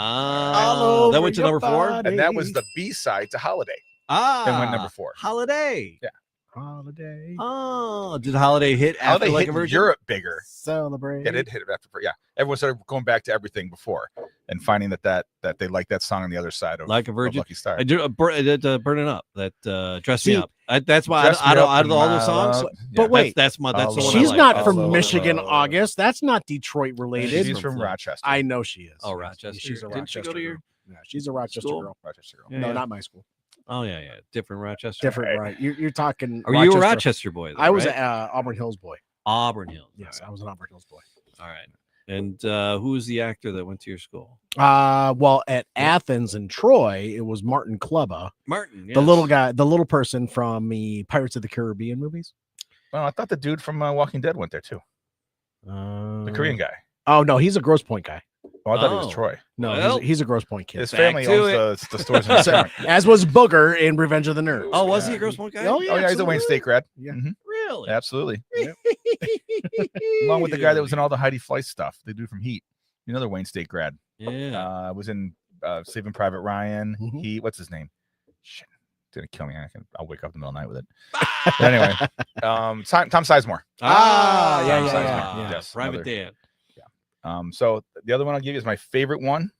That went to number 4, and that was the B-side to Holiday. That went number 4. Holiday. Yeah. Holiday. Oh, did Holiday hit after Holiday Like hit a Virgin? Europe bigger. Celebrate. Yeah, it hit it after. Yeah, everyone started going back to everything before and finding that they like that song on the other side of Like a Virgin. Lucky Star. I did Burn It Up. That Dress Me Up. That's why out of all those songs. But wait, that's the one. She's not from Michigan, August. That's not Detroit related. She's from Rochester. I know she is. Oh, Rochester. She's a Didn't Rochester she go to your? girl. Yeah, she's a Rochester girl. Rochester girl. Yeah, no, not my school. Oh yeah. Different Rochester. Different, right? You're talking. Are you a Rochester boy? Though, I was right? an Auburn Hills boy. Auburn Hills. Yes, I was an Auburn Hills boy. All right. And who was the actor that went to your school? Well, at Athens and Troy, it was Martin Kleba. Martin, yes. The little guy, the little person from the Pirates of the Caribbean movies. Well, I thought the dude from Walking Dead went there too. The Korean guy. Oh no, he's a Grosse Pointe guy. Oh, I thought he was Troy. No, well, he's a Grosse Pointe kid. His family owns the stores in the front. As was Booger in Revenge of the Nerds. Oh, was he a Grosse Pointe guy? Oh yeah, he's a Wayne State grad. Yeah, really? Absolutely. Yep. Along with the guy that was in all the Heidi Fleiss stuff, the dude from Heat, another Wayne State grad. Yeah, was in Saving Private Ryan. Mm-hmm. What's his name? Shit, it's gonna kill me. I'll wake up in the middle of the night with it. But anyway, Tom Sizemore. Yeah. Yes, Private Dan. So the other one I'll give you is my favorite one.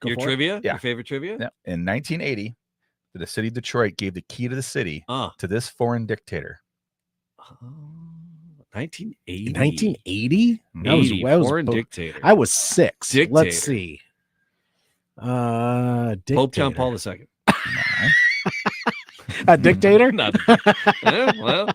Your trivia? Yeah. Your favorite trivia? Yeah. In 1980, the city of Detroit gave the key to the city to this foreign dictator. 1980. 1980? Foreign dictator. I was 6. Dictator. Let's see. Pope John Paul II. A dictator? Not well,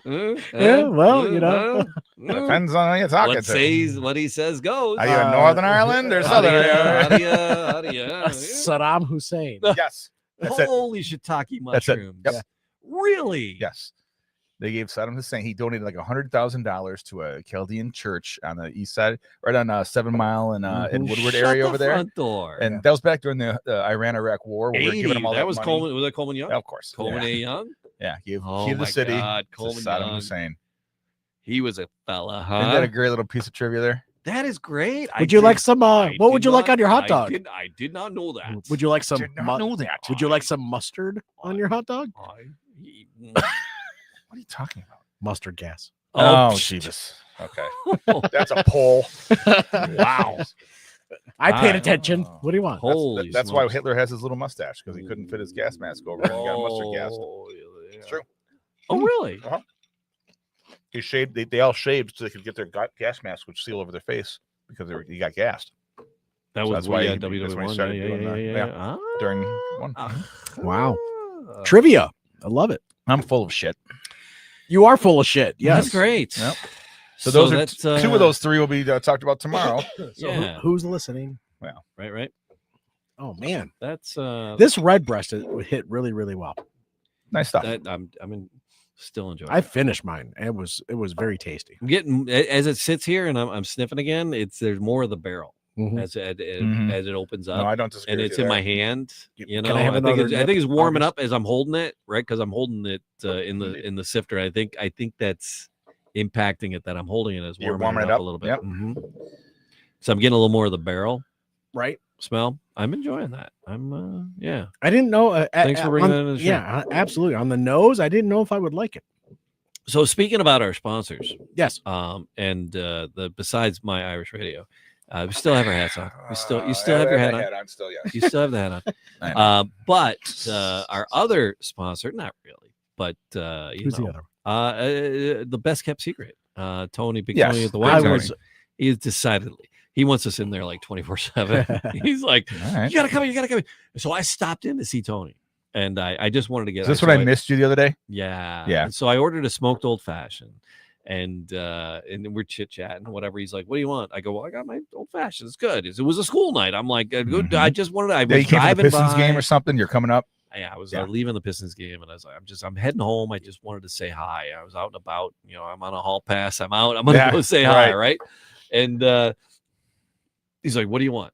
you know. Depends on who you're talking to. What he says goes. Are you in Northern Ireland or Southern Ireland? Saddam Hussein. Yes. Holy shiitake mushrooms. Yep. Really? Yes. They gave Saddam Hussein, he donated like $100,000 to a Chaldean church on the east side, right on 7 Mile and Woodward area over there. Front door. And that was back during the Iran-Iraq war. Where we were giving them all that was money. Coleman. Was that Coleman Young? Yeah, of course. Coleman A. Young? Yeah. He Oh gave the city God, to Coleman Saddam Young. Hussein. He was a fella, huh? Isn't that a great little piece of trivia there? That is great. Would you like some? What would you like on your hot dog? I did not know that. Would you like some? Did not know that. Would you like some mustard on your hot dog? What are you talking about? Mustard gas. Oh, Jesus. Okay. That's a poll. Wow. I paid attention. What do you want? That's why Hitler has his little mustache, because he couldn't fit his gas mask over and he got mustard gassed. Yeah. It's true. Oh, really? Uh-huh. He shaved. They all shaved so they could get their gas masks, which seal over their face because he got gassed. That's why WWE started doing that during one. Wow. Trivia. I love it. I'm full of shit. You are full of shit. Yes. That's great. Yep. So those are two of those three will be talked about tomorrow. So who's listening? Well, right. Oh man, that's this red breast hit really, really well. Nice stuff. Still enjoying. I finished mine. It was very tasty. I'm getting as it sits here and I'm sniffing again. There's more of the barrel as it opens up. No, I don't disagree. And it's in my hand. You know, I think it's warming up as I'm holding it, right? Because I'm holding it in the sifter. I think that's impacting it that I'm holding it as warming it up a little bit. Yep. So I'm getting a little more of the barrel right smell. I'm enjoying that. I didn't know. Thanks for bringing that in the show. Yeah, absolutely. On the nose, I didn't know if I would like it. So speaking about our sponsors, yes, and besides My Irish Radio, we still have our hats on. You still have your hat on. You still have the hat on. But our other sponsor, not really, but who's the other? The best kept secret. Tony, Big Tony at the Wine Garden. He is decidedly. He wants us in there like 24/7. He's like, right. You gotta come in. So I stopped in to see Tony, and I just wanted to get. Is this what I missed you the other day? Yeah. And so I ordered a smoked old fashioned, and we're chit chatting, whatever. He's like, "What do you want?" I go, "Well, I got my old fashioned. It's good. It was a school night." I'm like, I just wanted. I was driving the Pistons game or something. You're coming up. Yeah, I was leaving the Pistons game, and I was like, I'm heading home. I just wanted to say hi. I was out and about. You know, I'm on a hall pass. I'm out. I'm gonna go say hi, right? And he's like, "What do you want?"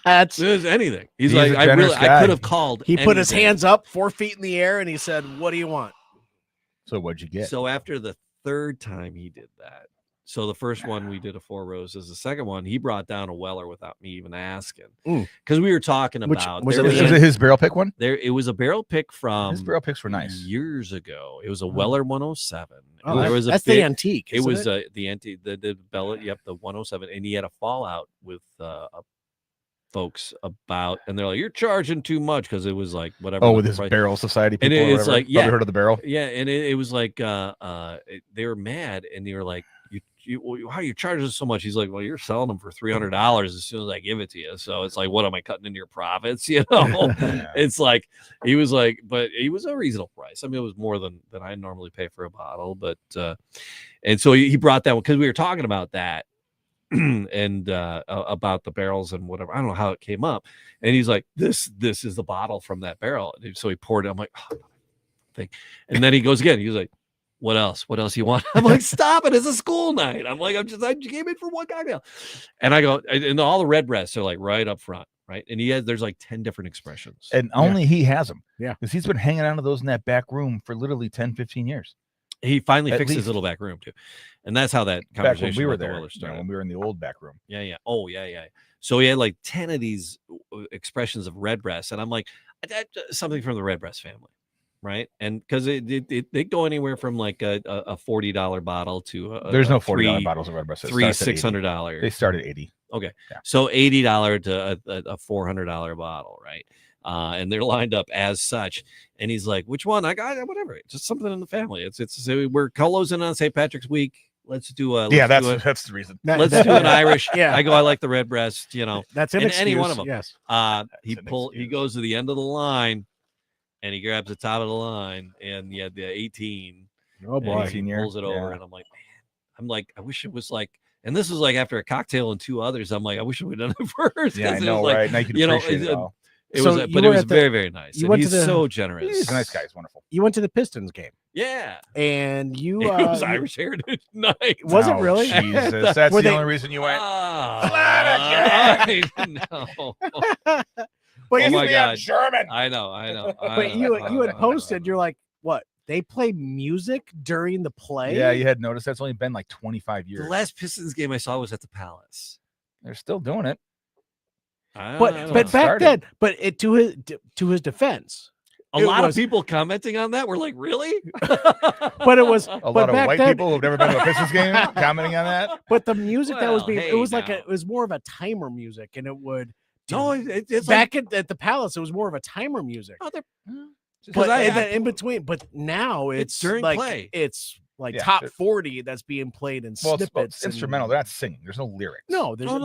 That's anything. He's like, I could have called. He put his hands up 4 feet in the air and he said, "What do you want?" So what'd you get? So after the third time he did that, so the first one we did a 4 roses. The second one he brought down a Weller without me even asking, because we were talking about. Was it his barrel pick one? It was a barrel pick from. His barrel picks were nice years ago. It was a Weller 107. Oh, that's the antique. It was the antique, the Bella. Yep, the 107, and he had a fallout with folks about, and they're like, "You're charging too much," because it was like whatever. Oh, with his barrel society people. And it's like, Have you heard of the barrel? Yeah, and it was like, they were mad, and they were like, "How are you charging so much?" He's like, "Well, you're selling them for $300 as soon as I give it to you." So it's like, what am I cutting into your profits? You know, it's like he was like, but it was a reasonable price. I mean, it was more than I normally pay for a bottle, but and so he brought that one because we were talking about that and about the barrels and whatever. I don't know how it came up, and he's like, "This is the bottle from that barrel." And so he poured it. I'm like, and then he goes again. He was like, What else you want? I'm like, stop it. It's a school night. I'm like, I came in for one cocktail. And I go, and all the red breasts are like right up front, right? And there's like 10 different expressions. And only he has them. Yeah. Because he's been hanging out of those in that back room for literally 10, 15 years. He finally fixed his little back room too. And that's how that conversation when we were there, started. when we were in the old back room. Yeah. Oh, yeah. So he had like 10 of these expressions of red breasts. And I'm like, something from the red breast family. Right, and because they go anywhere from like a $40 bottle to there's no $40 bottles of red breast. $600. They start at $80. Okay, so $80 to a $400 bottle, right? and they're lined up as such. And he's like, "Which one?" I got whatever. It's just something in the family. It's we're closing on St. Patrick's week. Let's do a that's the reason. Let's do an Irish. Yeah. I go. I like the red breast. That's an excuse. Any one of them. Yes. He goes to the end of the line, and he grabs the top of the line, and the 18. Oh boy, he pulls it over, and I'm like, man, I wish it was like. And this was like after a cocktail and 2 others. I'm like, I wish we'd done it first. Yeah, I know, right? Now you can appreciate it all. It was very, very nice. He's so generous. He's a nice guy. He's wonderful. You went to the Pistons game. Yeah. And it was Irish Heritage Night. Was it really? Jesus. That's the only reason you went. No. But oh my God. German. I know. But you had posted, you're like, what? They play music during the play? Yeah, you had noticed that's only been like 25 years. The last Pistons game I saw was at the Palace. They're still doing it. But back then, to his defense, a lot of people commenting on that were like, really? But it was a lot of white people who've never been to a Pistons game commenting on that. But the music that was being it was more of a timer music, and it would it's back at the Palace, it was more of a timer music. In between, but now it's during like play. It's like top 40 that's being played in snippets. It's instrumental. They're not singing. There's no lyrics. No, there's I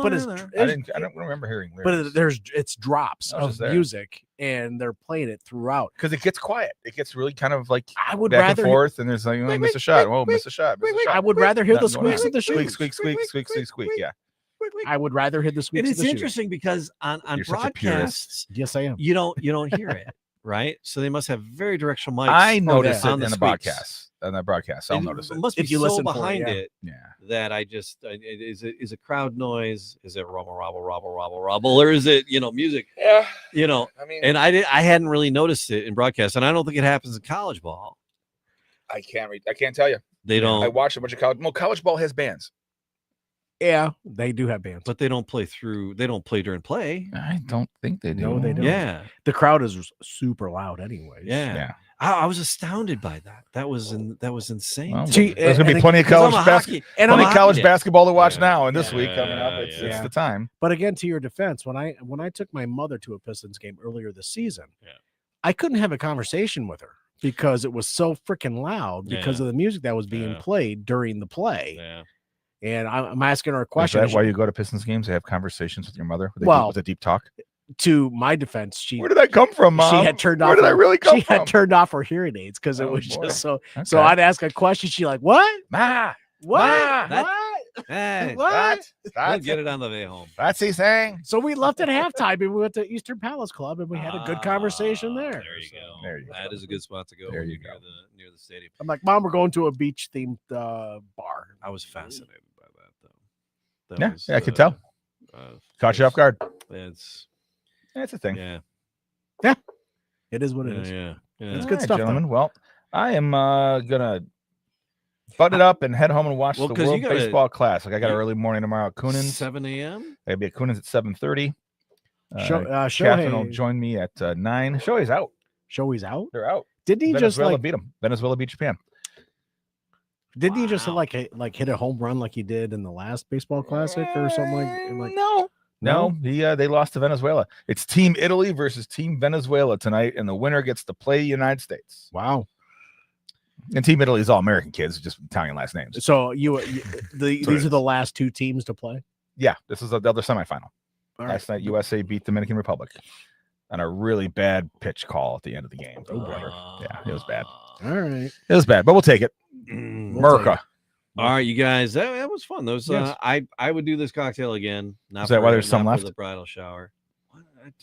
don't remember hearing lyrics. But it's drops of music, and they're playing it throughout because it gets quiet. It gets really kind of like I would back rather and forth, and there's like miss a shot. Whoa, miss a shot. I would rather hear the squeaks of the shoes. Squeak. Yeah. I would rather hear the squeaks. It's interesting because on broadcasts, yes, I am. You don't hear it. Right, so they must have very directional mics. I noticed it on the broadcast. On the broadcast, I'll notice it. Must be if you so listen behind it, it that I just is it crowd noise? Is it rubble, or is it music? Yeah, I mean, and I hadn't really noticed it in broadcast, and I don't think it happens in college ball. I can't tell you. They don't. I watched a bunch of college ball has bands. Yeah, they do have bands, but they don't play during play. I don't think they do. No, they don't. Yeah, the crowd is super loud, anyways. Yeah. I was astounded by that. That was insane. Well, there's gonna be plenty of college basketball to watch now, and this week coming up, it's the time. But again, to your defense, when I took my mother to a Pistons game earlier this season, I couldn't have a conversation with her because it was so freaking loud because of the music that was being played during the play. Yeah. And I'm asking her a question. Is that why you go to Pistons games to have conversations with your mother? With a deep talk? To my defense, where did that come from, Mom? She had turned off. Where did I really come from? She had turned off her hearing aids because it was just so. Okay. So I'd ask a question. She's like, "What? Ma? What? What? We'll get it on the way home." That's he saying. So we left at halftime and we went to Eastern Palace Club and we had a good conversation there. There you go. That is a good spot to go. There you go. Near the stadium. I'm like, Mom, we're going to a beach themed bar. I was fascinated by that, though. I could tell. Caught you off guard. That's a thing. Yeah. It is what it is. Yeah. It's good stuff, gentlemen. Though. Well, I am gonna button it up and head home and watch the World Baseball Classic. I got an early morning tomorrow at Coonan's. 7 a.m. I'll be at Coonan's at 7:30. Catherine will join me at 9. Shohei's out. Shohei's out? They're out. Didn't he Venezuela beat them? Venezuela beat Japan. Didn't he just hit a home run like he did in the last baseball classic or something like? No, they lost to Venezuela. It's Team Italy versus Team Venezuela tonight, and the winner gets to play the United States. Wow. And Team Italy is all American kids, just Italian last names. So these are the last 2 teams to play? Yeah, this is the other semifinal. Last night, USA beat Dominican Republic on a really bad pitch call at the end of the game. Oh, brother. Yeah, it was bad. All right. It was bad, but we'll take it. America. All right, you guys, that was fun. Those I would do this cocktail again. Is that why there's some left? For the bridal shower.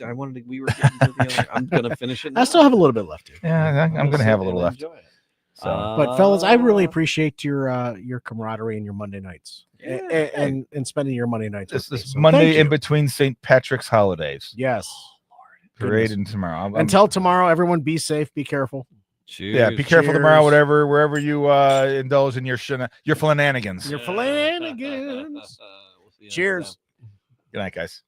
I wanted to. We were getting to the other. I'm gonna finish it now. I still have a little bit left here. Yeah, I'm gonna have a little left. So, but fellas, I really appreciate your camaraderie and your Monday nights, and spending your Monday nights. This Monday in between St. Patrick's holidays. Yes, parade and tomorrow. Until tomorrow, everyone be safe, be careful. Cheers. Yeah, be careful tomorrow. Wherever you indulge in your flananigans. Your flananigans. We'll Cheers. Good night, guys.